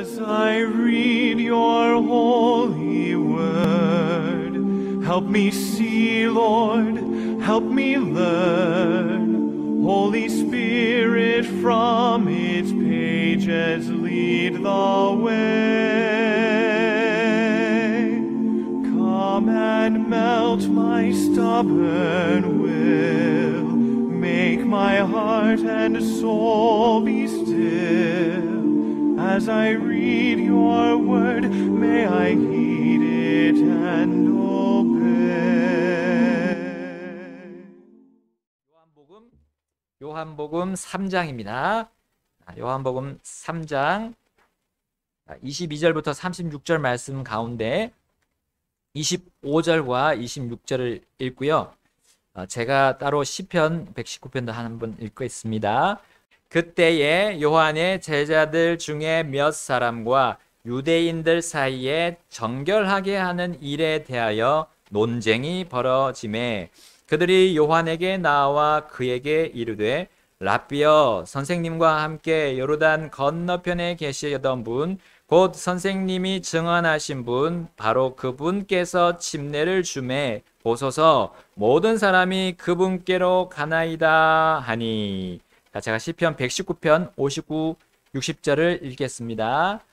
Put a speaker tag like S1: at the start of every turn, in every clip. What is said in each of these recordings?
S1: As I read your holy word, help me see, Lord, help me learn. Holy Spirit, from its pages lead the way. Come and melt my stubborn will, make my heart and soul be still. As I read your word, may I heed it and obey.
S2: 요한복음 3장입니다. 요한복음 3장 22절부터 36절 말씀 가운데 25절과 26절을 읽고요. 제가 따로 시편 119편도 한번 읽겠습니다. 그때에 요한의 제자들 중에 몇 사람과 유대인들 사이에 정결하게 하는 일에 대하여 논쟁이 벌어지매 그들이 요한에게 나와 그에게 이르되 랍비여, 선생님과 함께 요르단 건너편에 계시던 분, 곧 선생님이 증언하신 분, 바로 그분께서 침례를 주매 보소서, 모든 사람이 그분께로 가나이다 하니. 자, 제가 시편 119편 59, 60절을 읽겠습니다.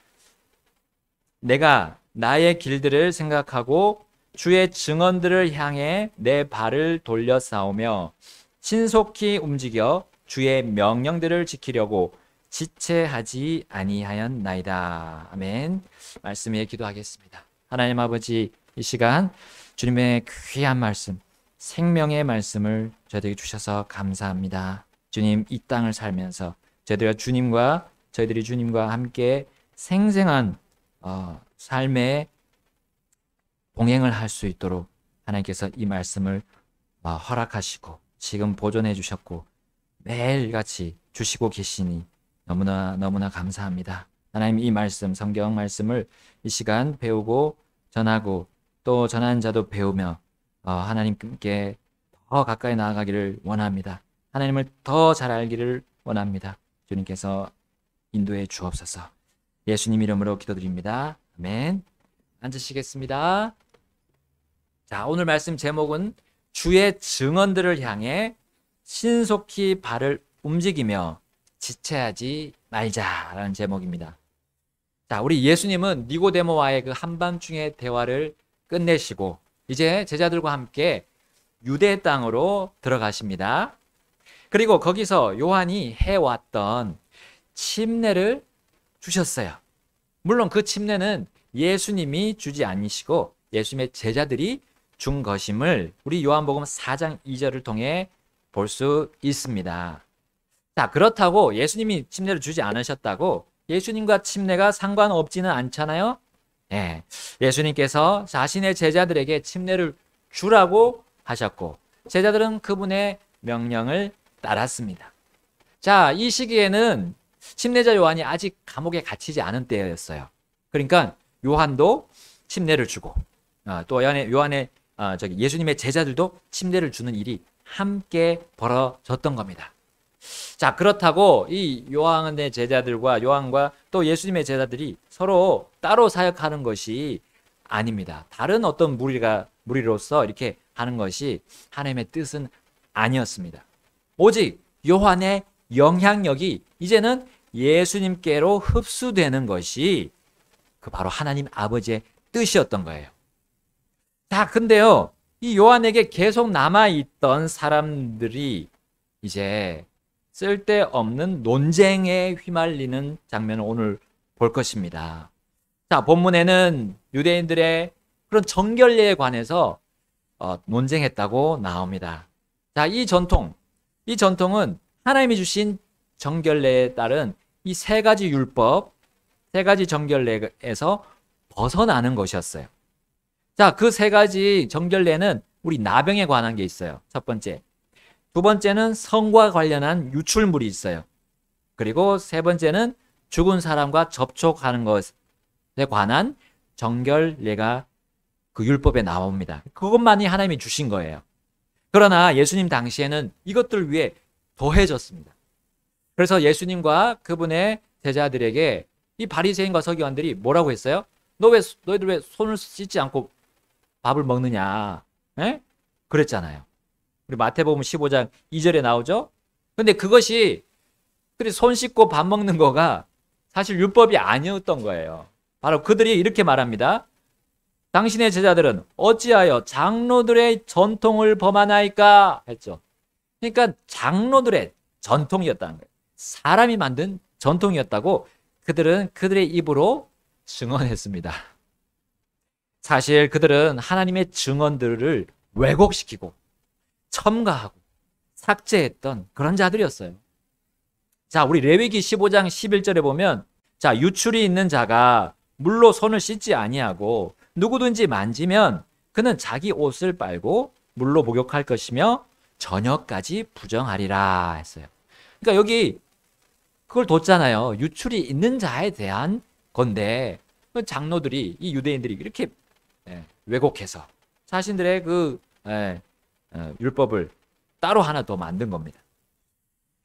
S2: 내가 나의 길들을 생각하고 주의 증언들을 향해 내 발을 돌려 싸우며 신속히 움직여 주의 명령들을 지키려고 지체하지 아니하였나이다. 아멘. 말씀 위에 기도하겠습니다. 하나님 아버지, 이 시간 주님의 귀한 말씀, 생명의 말씀을 저희들에게 주셔서 감사합니다. 주님, 이 땅을 살면서 저희들이 주님과 함께 생생한 삶의 동행을 할 수 있도록 하나님께서 이 말씀을 허락하시고 지금 보존해 주셨고 매일같이 주시고 계시니 너무나 감사합니다. 하나님, 이 말씀, 성경 말씀을 이 시간 배우고 전하고 또 전하는 자도 배우며 하나님께 더 가까이 나아가기를 원합니다. 하나님을 더 잘 알기를 원합니다. 주님께서 인도해 주옵소서. 예수님 이름으로 기도드립니다. 아멘. 앉으시겠습니다. 자, 오늘 말씀 제목은 주의 증언들을 향해 신속히 발을 움직이며 지체하지 말자라는 제목입니다. 자, 우리 예수님은 니고데모와의 그 한밤중의 대화를 끝내시고 이제 제자들과 함께 유대 땅으로 들어가십니다. 그리고 거기서 요한이 해왔던 침례를 주셨어요. 물론 그 침례는 예수님이 주지 않으시고 예수님의 제자들이 준 것임을 우리 요한복음 4장 2절을 통해 볼 수 있습니다. 자, 그렇다고 예수님이 침례를 주지 않으셨다고 예수님과 침례가 상관없지는 않잖아요. 네, 예수님께서 자신의 제자들에게 침례를 주라고 하셨고 제자들은 그분의 명령을 따랐습니다. 자, 이 시기에는 침례자 요한이 아직 감옥에 갇히지 않은 때였어요. 그러니까 요한도 침례를 주고 또 예수님의 제자들도 침례를 주는 일이 함께 벌어졌던 겁니다. 자, 그렇다고 이 요한의 제자들과 요한과 또 예수님의 제자들이 서로 따로 사역하는 것이 아닙니다. 다른 어떤 무리로서 이렇게 하는 것이 하나님의 뜻은 아니었습니다. 오직 요한의 영향력이 이제는 예수님께로 흡수되는 것이 그 바로 하나님 아버지의 뜻이었던 거예요. 자, 근데요, 이 요한에게 계속 남아있던 사람들이 이제 쓸데없는 논쟁에 휘말리는 장면을 오늘 볼 것입니다. 자, 본문에는 유대인들의 그런 정결례에 관해서 논쟁했다고 나옵니다. 자, 이 전통은 하나님이 주신 정결례에 따른 이 세 가지 율법, 세 가지 정결례에서 벗어나는 것이었어요. 자, 그 세 가지 정결례는 우리 나병에 관한 게 있어요. 첫 번째. 두 번째는 성과 관련한 유출물이 있어요. 그리고 세 번째는 죽은 사람과 접촉하는 것에 관한 정결례가 그 율법에 나옵니다. 그것만이 하나님이 주신 거예요. 그러나 예수님 당시에는 이것들 위해 더해졌습니다. 그래서 예수님과 그분의 제자들에게 이 바리새인과 서기관들이 뭐라고 했어요? 너희들 왜 손을 씻지 않고 밥을 먹느냐? 에? 그랬잖아요. 우리 마태복음 15장 2절에 나오죠? 근데 그것이 손 씻고 밥 먹는 거가 사실 율법이 아니었던 거예요. 바로 그들이 이렇게 말합니다. 당신의 제자들은 어찌하여 장로들의 전통을 범하나이까 했죠. 그러니까 장로들의 전통이었다는 거예요. 사람이 만든 전통이었다고 그들은 그들의 입으로 증언했습니다. 사실 그들은 하나님의 증언들을 왜곡시키고 첨가하고 삭제했던 그런 자들이었어요. 자, 우리 레위기 15장 11절에 보면, 자, 유출이 있는 자가 물로 손을 씻지 아니하고 누구든지 만지면 그는 자기 옷을 빨고 물로 목욕할 것이며 저녁까지 부정하리라 했어요. 그러니까 여기 그걸 뒀잖아요. 유출이 있는 자에 대한 건데 장로들이, 이 유대인들이 이렇게 왜곡해서 자신들의 율법을 따로 하나 더 만든 겁니다.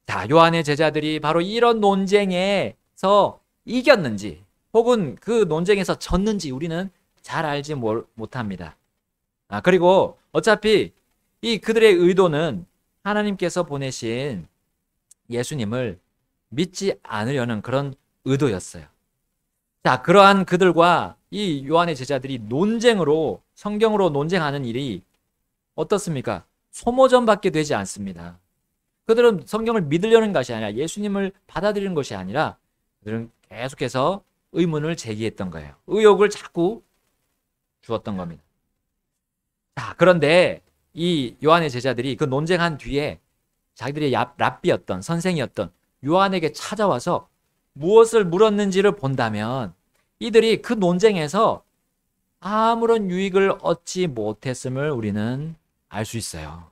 S2: 자, 요한의 제자들이 바로 이런 논쟁에서 이겼는지 혹은 그 논쟁에서 졌는지 우리는 잘 알지 못합니다. 그리고 어차피 이 그들의 의도는 하나님께서 보내신 예수님을 믿지 않으려는 그런 의도였어요. 자, 그러한 그들과 이 요한의 제자들이 성경으로 논쟁하는 일이 어떻습니까? 소모전밖에 되지 않습니다. 그들은 성경을 믿으려는 것이 아니라 예수님을 받아들이는 것이 아니라 그들은 계속해서 의문을 제기했던 거예요. 의혹을 자꾸 주었던 겁니다. 자, 그런데 이 요한의 제자들이 그 논쟁한 뒤에 자기들의 랍비였던 선생이었던 요한에게 찾아와서 무엇을 물었는지를 본다면 이들이 그 논쟁에서 아무런 유익을 얻지 못했음을 우리는 알 수 있어요.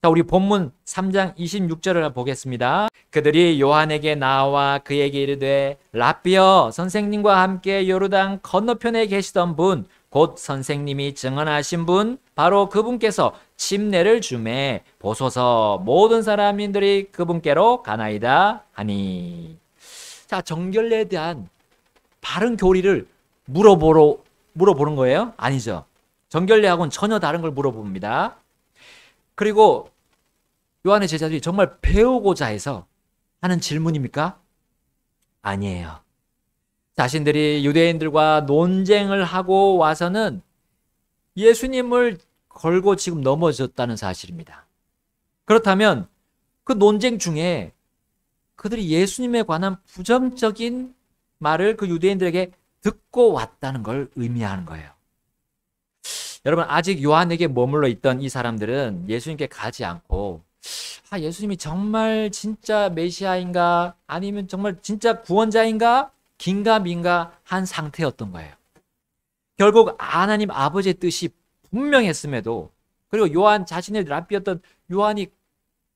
S2: 자, 우리 본문 3장 26절을 보겠습니다. 그들이 요한에게 나와 그에게 이르되 랍비여, 선생님과 함께 요르단 건너편에 계시던 분, 곧 선생님이 증언하신 분, 바로 그분께서 침례를 주매 보소서, 모든 사람인들이 그분께로 가나이다 하니. 자, 정결례에 대한 바른 교리를 물어보는 거예요? 아니죠. 정결례하고는 전혀 다른 걸 물어봅니다. 그리고 요한의 제자들이 정말 배우고자 해서 하는 질문입니까? 아니에요. 자신들이 유대인들과 논쟁을 하고 와서는 예수님을 걸고 지금 넘어졌다는 사실입니다. 그렇다면 그 논쟁 중에 그들이 예수님에 관한 부정적인 말을 그 유대인들에게 듣고 왔다는 걸 의미하는 거예요. 여러분, 아직 요한에게 머물러 있던 이 사람들은 예수님께 가지 않고 예수님이 정말 진짜 메시아인가 아니면 정말 진짜 구원자인가 긴가민가 한 상태였던 거예요. 결국 하나님 아버지의 뜻이 분명했음에도, 그리고 요한 자신의 랍비였던 요한이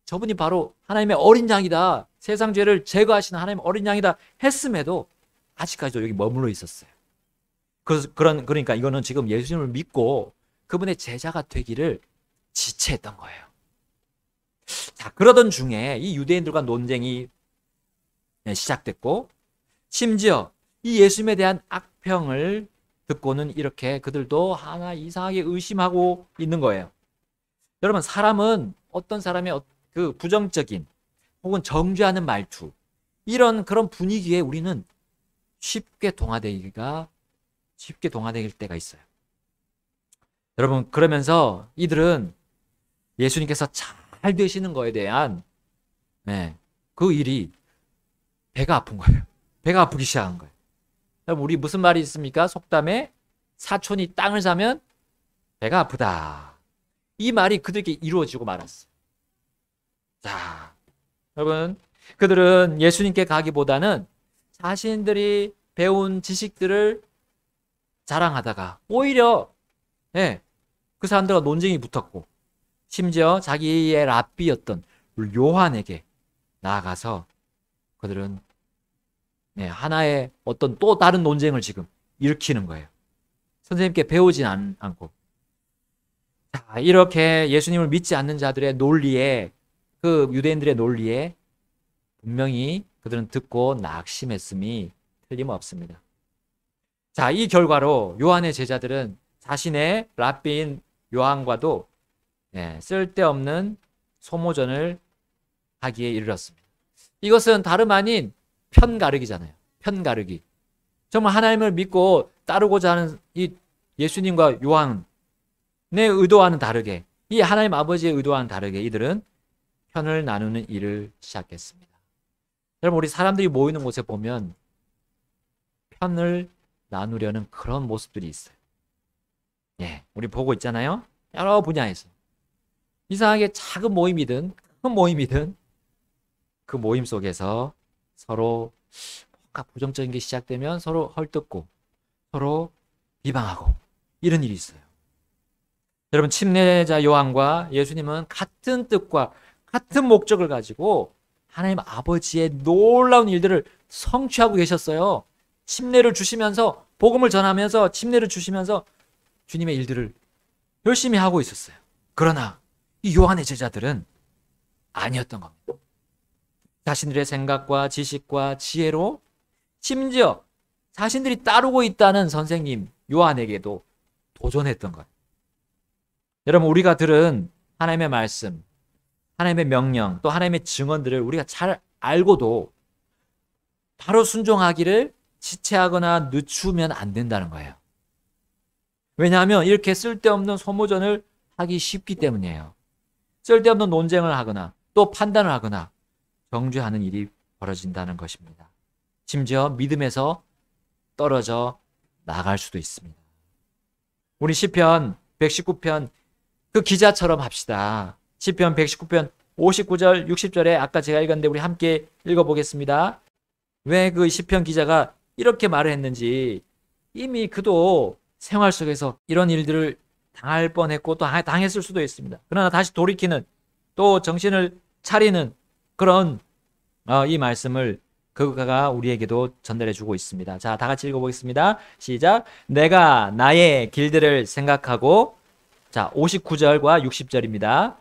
S2: 저분이 바로 하나님의 어린 양이다, 세상 죄를 제거하시는 하나님의 어린 양이다 했음에도 아직까지도 여기 머물러 있었어요. 그러니까 이거는 지금 예수님을 믿고 그분의 제자가 되기를 지체했던 거예요. 자, 그러던 중에 이 유대인들과 논쟁이 시작됐고, 심지어 이 예수님에 대한 악평을 듣고는 이렇게 그들도 하나 이상하게 의심하고 있는 거예요. 여러분, 사람은 어떤 사람의 그 부정적인 혹은 정죄하는 말투, 이런 그런 분위기에 우리는 쉽게 동화되길 때가 있어요. 여러분, 그러면서 이들은 예수님께서 잘 되시는 거에 대한 그 일이 배가 아픈 거예요. 배가 아프기 시작한 거예요. 여러분, 우리 무슨 말이 있습니까? 속담에 사촌이 땅을 사면 배가 아프다. 이 말이 그들에게 이루어지고 말았어요. 자, 여러분, 그들은 예수님께 가기보다는 자신들이 배운 지식들을 자랑하다가 오히려 그 사람들과 논쟁이 붙었고, 심지어 자기의 랍비였던 요한에게 나아가서 그들은 하나의 어떤 또 다른 논쟁을 지금 일으키는 거예요. 선생님께 배우진 않고. 자, 이렇게 예수님을 믿지 않는 자들의 논리에, 그 유대인들의 논리에 분명히 그들은 듣고 낙심했음이 틀림없습니다. 자, 이 결과로 요한의 제자들은 자신의 랍비인 요한과도 쓸데없는 소모전을 하기에 이르렀습니다. 이것은 다름 아닌 편가르기잖아요. 편가르기. 정말 하나님을 믿고 따르고자 하는 이 예수님과 요한의 의도와는 다르게, 이 하나님 아버지의 의도와는 다르게 이들은 편을 나누는 일을 시작했습니다. 여러분, 우리 사람들이 모이는 곳에 보면 편을 나누려는 그런 모습들이 있어요. 우리 보고 있잖아요. 여러 분야에서. 이상하게 작은 모임이든 큰 모임이든 그 모임 속에서 서로 뭔가 부정적인 게 시작되면 서로 헐뜯고 서로 비방하고 이런 일이 있어요. 여러분, 침례자 요한과 예수님은 같은 뜻과 같은 목적을 가지고 하나님 아버지의 놀라운 일들을 성취하고 계셨어요. 침례를 주시면서, 복음을 전하면서 침례를 주시면서 주님의 일들을 열심히 하고 있었어요. 그러나 이 요한의 제자들은 아니었던 겁니다. 자신들의 생각과 지식과 지혜로 심지어 자신들이 따르고 있다는 선생님 요한에게도 도전했던 거예요. 여러분, 우리가 들은 하나님의 말씀, 하나님의 명령, 또 하나님의 증언들을 우리가 잘 알고도 바로 순종하기를 지체하거나 늦추면 안 된다는 거예요. 왜냐하면 이렇게 쓸데없는 소모전을 하기 쉽기 때문이에요. 쓸데없는 논쟁을 하거나 또 판단을 하거나 정죄하는 일이 벌어진다는 것입니다. 심지어 믿음에서 떨어져 나갈 수도 있습니다. 우리 시편 119편 그 기자처럼 합시다. 시편 119편 59절 60절에 아까 제가 읽었는데 우리 함께 읽어보겠습니다. 왜 그 시편 기자가 이렇게 말을 했는지, 이미 그도 생활 속에서 이런 일들을 당할 뻔했고 또 당했을 수도 있습니다. 그러나 다시 돌이키는, 또 정신을 차리는 그런 이 말씀을 그가 우리에게도 전달해 주고 있습니다. 자, 다 같이 읽어보겠습니다. 시작. 내가 나의 길들을 생각하고, 자, 59절과 60절입니다.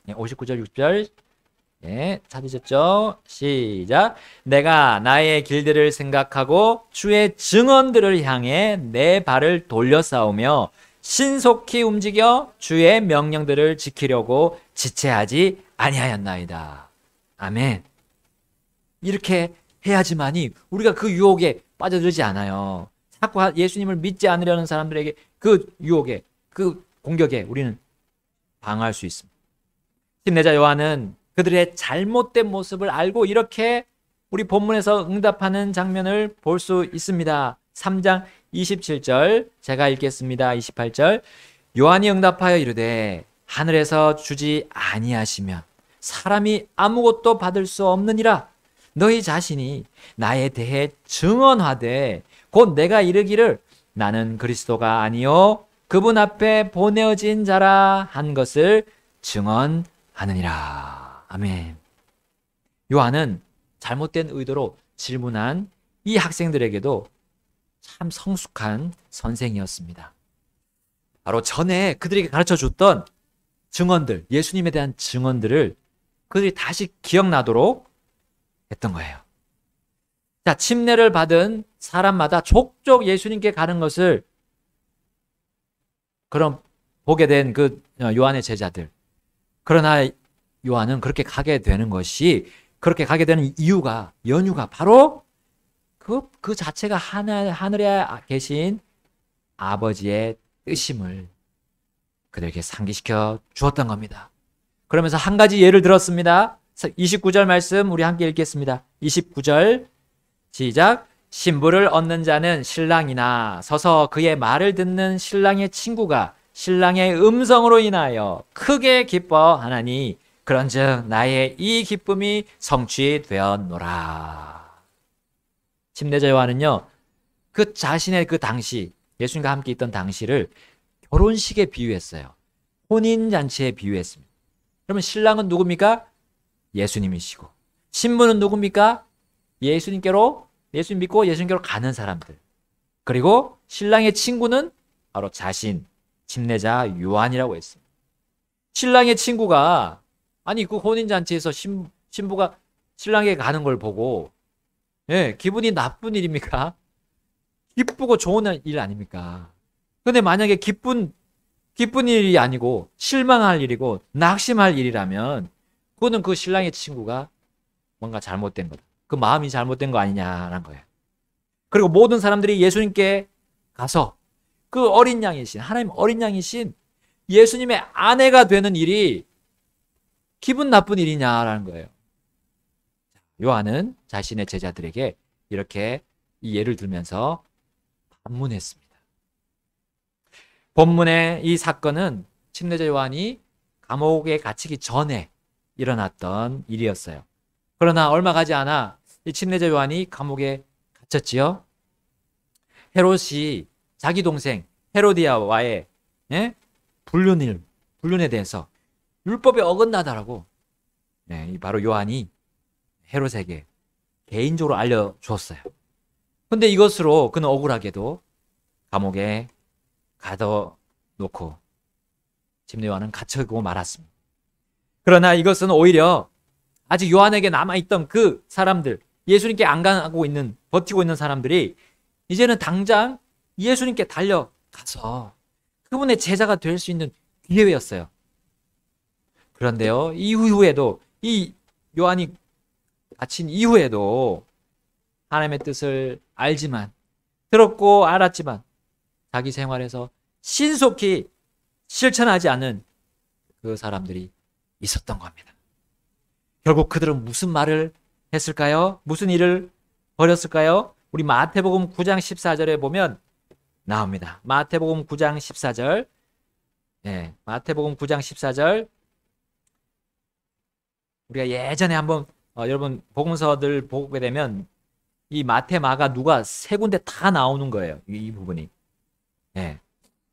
S2: 59절, 60절. 찾으셨죠? 시작. 내가 나의 길들을 생각하고 주의 증언들을 향해 내 발을 돌려 싸우며 신속히 움직여 주의 명령들을 지키려고 지체하지 아니하였나이다. 아멘. 이렇게 해야지만이 우리가 그 유혹에 빠져들지 않아요. 자꾸 예수님을 믿지 않으려는 사람들에게 그 유혹에, 그 공격에 우리는 방어할 수 있습니다. 침례자 요한은 그들의 잘못된 모습을 알고 이렇게 우리 본문에서 응답하는 장면을 볼 수 있습니다. 3장 27절 제가 읽겠습니다. 28절 요한이 응답하여 이르되 하늘에서 주지 아니하시면 사람이 아무것도 받을 수 없느니라. 너희 자신이 나에 대해 증언하되 곧 내가 이르기를 나는 그리스도가 아니요 그분 앞에 보내어진 자라 한 것을 증언하느니라. 아멘. 요한은 잘못된 의도로 질문한 이 학생들에게도 참 성숙한 선생이었습니다. 바로 전에 그들에게 가르쳐줬던 증언들, 예수님에 대한 증언들을 그들이 다시 기억나도록 했던 거예요. 자, 침례를 받은 사람마다 족족 예수님께 가는 것을 그럼 보게 된 그 요한의 제자들. 그러나 요한은 그렇게 가게 되는 것이, 그렇게 가게 되는 이유가, 연유가 바로 그 자체가 하늘에 계신 아버지의 뜻임을 그들에게 상기시켜 주었던 겁니다. 그러면서 한 가지 예를 들었습니다. 29절 말씀 우리 함께 읽겠습니다. 29절 시작. 신부를 얻는 자는 신랑이나 서서 그의 말을 듣는 신랑의 친구가 신랑의 음성으로 인하여 크게 기뻐하나니 그런즉 나의 이 기쁨이 성취되었노라. 침례자 요한은요, 그 자신의 그 당시, 예수님과 함께 있던 당시를 결혼식에 비유했어요. 혼인잔치에 비유했습니다. 그러면 신랑은 누굽니까? 예수님이시고, 신부는 누굽니까? 예수님께로, 예수님 믿고 예수님께로 가는 사람들. 그리고 신랑의 친구는 바로 자신, 침례자 요한이라고 했습니다. 신랑의 친구가, 아니 그 혼인잔치에서 신부가 신랑에게 가는 걸 보고 예, 기분이 나쁜 일입니까? 기쁘고 좋은 일 아닙니까? 근데 만약에 기쁜 일이 아니고 실망할 일이고 낙심할 일이라면 그거는 그 신랑의 친구가 뭔가 잘못된 거다. 그 마음이 잘못된 거 아니냐라는 거예요. 그리고 모든 사람들이 예수님께 가서 그 어린 양이신, 하나님 어린 양이신 예수님의 아내가 되는 일이 기분 나쁜 일이냐라는 거예요. 요한은 자신의 제자들에게 이렇게 이 예를 들면서 반문했습니다. 본문의 이 사건은 침례자 요한이 감옥에 갇히기 전에 일어났던 일이었어요. 그러나 얼마 가지 않아 이 침례자 요한이 감옥에 갇혔지요. 헤롯이 자기 동생 헤로디아와의 불륜에 대해서 율법에 어긋나다라고 바로 요한이 헤롯에게 개인적으로 알려주었어요. 근데 이것으로 그는 억울하게도 감옥에 가둬놓고 침례 요한은 갇혀고 말았습니다. 그러나 이것은 오히려 아직 요한에게 남아있던 그 사람들, 예수님께 안 가고 있는, 버티고 있는 사람들이 이제는 당장 예수님께 달려가서 그분의 제자가 될 수 있는 기회였어요. 그런데요, 이후에도 이 요한이 갇힌 이후에도 하나님의 뜻을 알지만, 들었고 알았지만 자기 생활에서 신속히 실천하지 않는 그 사람들이 있었던 겁니다. 결국 그들은 무슨 말을 했을까요? 무슨 일을 벌였을까요? 우리 마태복음 9장 14절에 보면 나옵니다. 마태복음 9장 14절. 마태복음 9장 14절. 우리가 예전에 한번 여러분 복음서들 보게 되면 이 마태, 마가, 누가 세 군데 다 나오는 거예요. 이 부분이.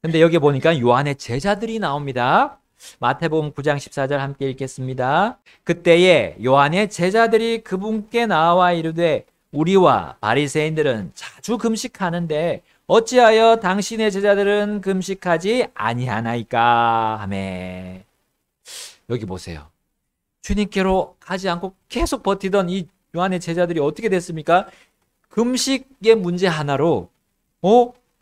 S2: 근데 여기 보니까 요한의 제자들이 나옵니다. 마태복음 9장 14절 함께 읽겠습니다. 그때에 요한의 제자들이 그분께 나와 이르되 우리와 바리새인들은 자주 금식하는데 어찌하여 당신의 제자들은 금식하지 아니하나이까 하매. 여기 보세요. 주님께로 가지 않고 계속 버티던 이 요한의 제자들이 어떻게 됐습니까? 금식의 문제 하나로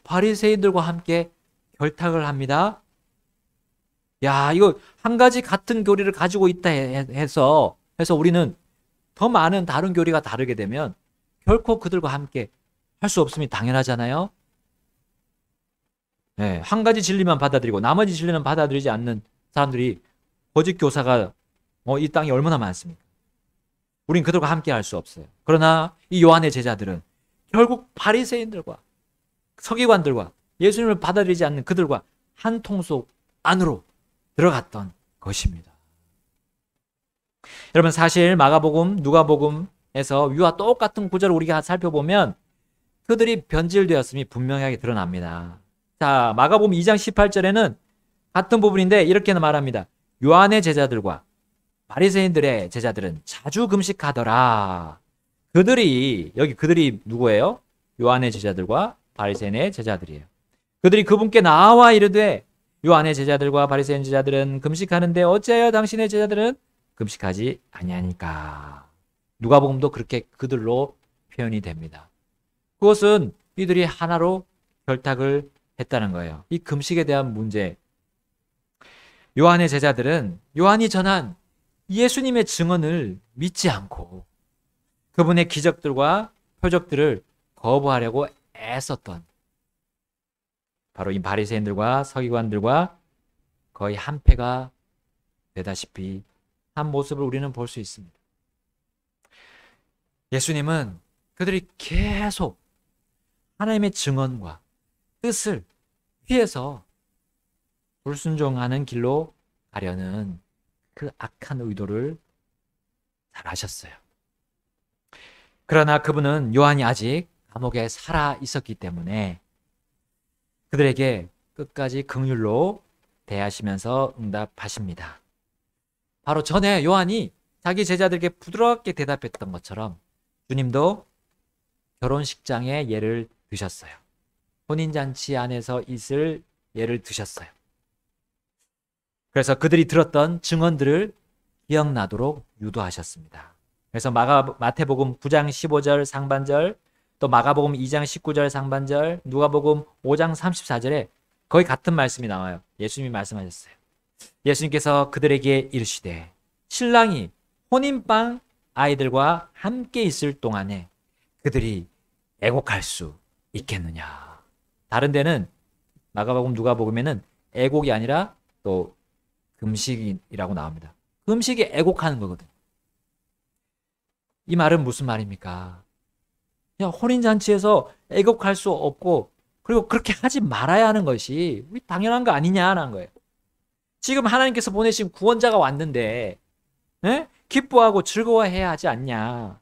S2: 바리새인들과 함께 결탁을 합니다. 야, 이거 한 가지 같은 교리를 가지고 있다 해서 우리는 더 많은 다른 교리가 다르게 되면 결코 그들과 함께 할 수 없음이 당연하잖아요. 한 가지 진리만 받아들이고 나머지 진리는 받아들이지 않는 사람들이 거짓 교사가 이 땅에 얼마나 많습니까? 우린 그들과 함께 할 수 없어요. 그러나 이 요한의 제자들은 결국 바리새인들과 서기관들과 예수님을 받아들이지 않는 그들과 한 통속 안으로 들어갔던 것입니다. 여러분, 사실 마가복음, 누가복음에서 위와 똑같은 구절을 우리가 살펴보면 그들이 변질되었음이 분명하게 드러납니다. 자, 마가복음 2장 18절에는 같은 부분인데 이렇게 말합니다. 요한의 제자들과 바리새인들의 제자들은 자주 금식하더라. 그들이 누구예요? 요한의 제자들과 바리새인의 제자들이에요. 그들이 그분께 나와 이르되 요한의 제자들과 바리새인 제자들은 금식하는데 어찌하여 당신의 제자들은 금식하지 아니하니까. 누가복음도 그렇게 그들로 표현이 됩니다. 그것은 이들이 하나로 결탁을 했다는 거예요. 이 금식에 대한 문제. 요한의 제자들은 요한이 전한 예수님의 증언을 믿지 않고 그분의 기적들과 표적들을 거부하려고 애썼던 바로 이 바리새인들과 서기관들과 거의 한패가 되다시피 한 모습을 우리는 볼 수 있습니다. 예수님은 그들이 계속 하나님의 증언과 뜻을 피해서 불순종하는 길로 가려는 그 악한 의도를 잘 아셨어요. 그러나 그분은 요한이 아직 감옥에 살아 있었기 때문에 그들에게 끝까지 긍휼로 대하시면서 응답하십니다. 바로 전에 요한이 자기 제자들에게 부드럽게 대답했던 것처럼 주님도 결혼식장의 예를 드셨어요. 혼인잔치 안에서 있을 예를 드셨어요. 그래서 그들이 들었던 증언들을 기억나도록 유도하셨습니다. 그래서 마태복음 9장 15절 상반절, 또 마가복음 2장 19절 상반절, 누가복음 5장 34절에 거의 같은 말씀이 나와요. 예수님이 말씀하셨어요. 예수님께서 그들에게 이르시되 신랑이 혼인방 아이들과 함께 있을 동안에 그들이 애곡할 수 있겠느냐. 다른 데는 마가복음 누가복음에는 애곡이 아니라 또 금식이라고 나옵니다. 금식이 애곡하는 거거든요. 이 말은 무슨 말입니까? 그냥 혼인잔치에서 애곡할 수 없고 그리고 그렇게 하지 말아야 하는 것이 우리 당연한 거 아니냐는 거예요. 지금 하나님께서 보내신 구원자가 왔는데 기뻐하고 즐거워해야 하지 않냐.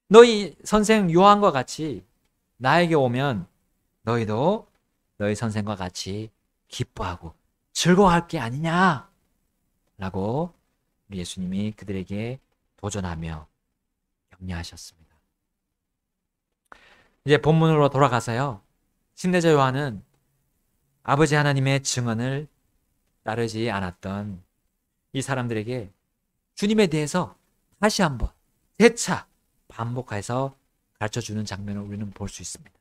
S2: 너희 선생 요한과 같이 나에게 오면 너희도 너희 선생과 같이 기뻐하고 즐거워할 게 아니냐 라고 예수님이 그들에게 도전하며 격려하셨습니다. 이제 본문으로 돌아가서요. 침례자 요한은 아버지 하나님의 증언을 따르지 않았던 이 사람들에게 주님에 대해서 다시 한번 재차 반복해서 가르쳐주는 장면을 우리는 볼 수 있습니다.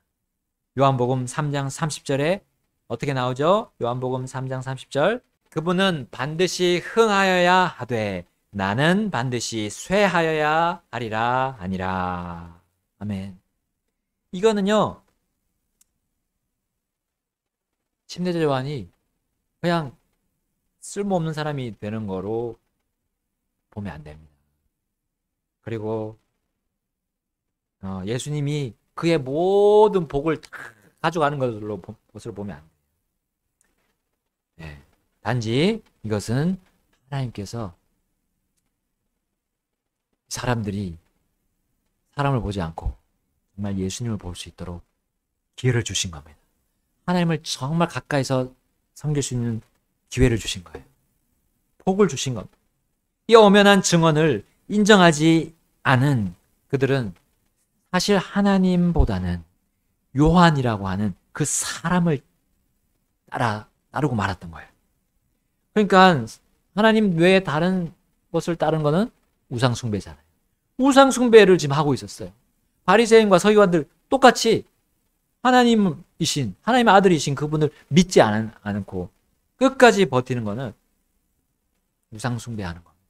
S2: 요한복음 3장 30절에 어떻게 나오죠? 요한복음 3장 30절 그분은 반드시 흥하여야 하되 나는 반드시 쇠하여야 하리라 아니라. 아멘. 이거는요. 침례자 요한이 그냥 쓸모없는 사람이 되는 거로 보면 안 됩니다. 그리고 예수님이 그의 모든 복을 다 가져가는 것으로 보면 안 돼요. 네. 단지 이것은 하나님께서 사람들이 사람을 보지 않고 정말 예수님을 볼 수 있도록 기회를 주신 겁니다. 하나님을 정말 가까이서 섬길 수 있는 기회를 주신 거예요. 복을 주신 겁니다. 이 엄연한 증언을 인정하지 않은 그들은 사실 하나님보다는 요한이라고 하는 그 사람을 따르고 말았던 거예요. 그러니까 하나님 외에 다른 것을 따른 거는 우상숭배잖아요. 우상숭배를 지금 하고 있었어요. 바리새인과 서기관들 똑같이 하나님이신 하나님의 아들이신 그분을 믿지 않고 끝까지 버티는 거는 우상숭배하는 겁니다.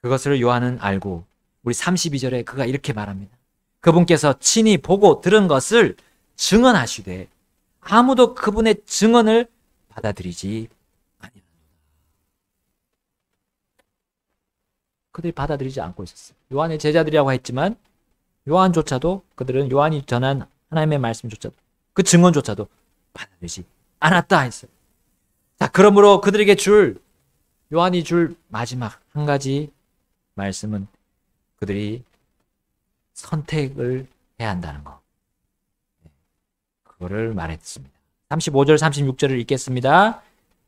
S2: 그것을 요한은 알고 우리 32절에 그가 이렇게 말합니다. 그분께서 친히 보고 들은 것을 증언하시되 아무도 그분의 증언을 받아들이지 아니하노라. 그들이 받아들이지 않고 있었어요. 요한의 제자들이라고 했지만 요한조차도 그들은 요한이 전한 하나님의 말씀조차도 그 증언조차도 받아들이지 않았다 했어요. 자, 그러므로 그들에게 요한이 줄 마지막 한 가지 말씀은 그들이 선택을 해야 한다는 거. 그거를 말했습니다. 35절 36절을 읽겠습니다.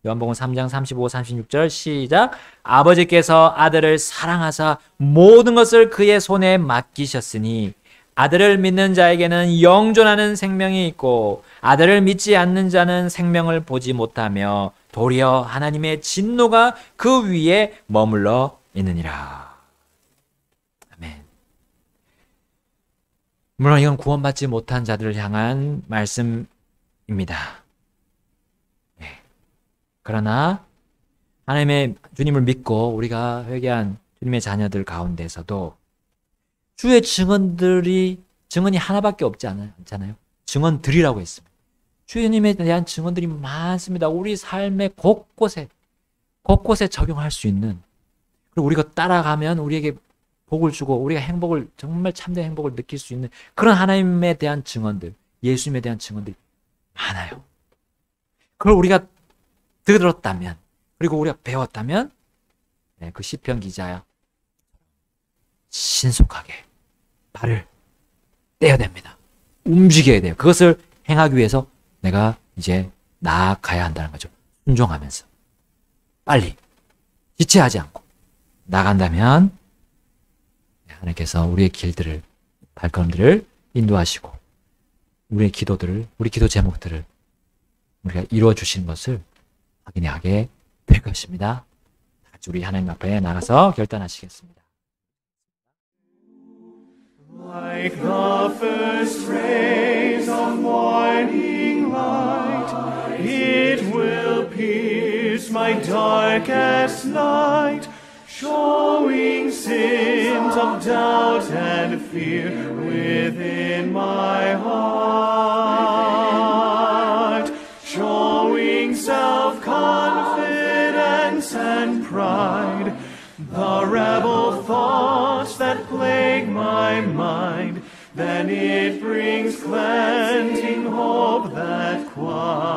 S2: 요한복음 3장 35, 36절 시작. 아버지께서 아들을 사랑하사 모든 것을 그의 손에 맡기셨으니 아들을 믿는 자에게는 영존하는 생명이 있고 아들을 믿지 않는 자는 생명을 보지 못하며 도리어 하나님의 진노가 그 위에 머물러 있느니라. 아멘. 물론 이건 구원받지 못한 자들을 향한 말씀입니다. 네. 그러나 하나님의 주님을 믿고 우리가 회개한 주님의 자녀들 가운데서도 주의 증언이 하나밖에 없지 않잖아요. 증언들이라고 했습니다. 주님에 대한 증언들이 많습니다. 우리 삶의 곳곳에 적용할 수 있는, 그리고 우리가 따라가면 우리에게 복을 주고 우리가 행복을, 정말 참된 행복을 느낄 수 있는 그런 하나님에 대한 증언들, 예수님에 대한 증언들이 많아요. 그걸 우리가 들었다면, 그리고 우리가 배웠다면, 그 시편 기자야 신속하게 발을 떼야 됩니다. 움직여야 돼요. 그것을 행하기 위해서 내가 이제 나아가야 한다는 거죠. 순종하면서 빨리 지체하지 않고 나간다면 하나님께서 우리의 길들을, 발걸음들을 인도하시고 우리의 기도들을, 우리 기도 제목들을 우리가 이루어 주시는 것을 확인하게 될 것입니다. 같이 우리 하나님 앞에 나가서 결단하시겠습니다.
S1: Like the first rays of morning light, it will pierce my darkest night, showing sins of doubt and fear within my heart, showing self-confidence and pride, the rebel thoughts that plague my mind. Then it brings cleansing hope that quiets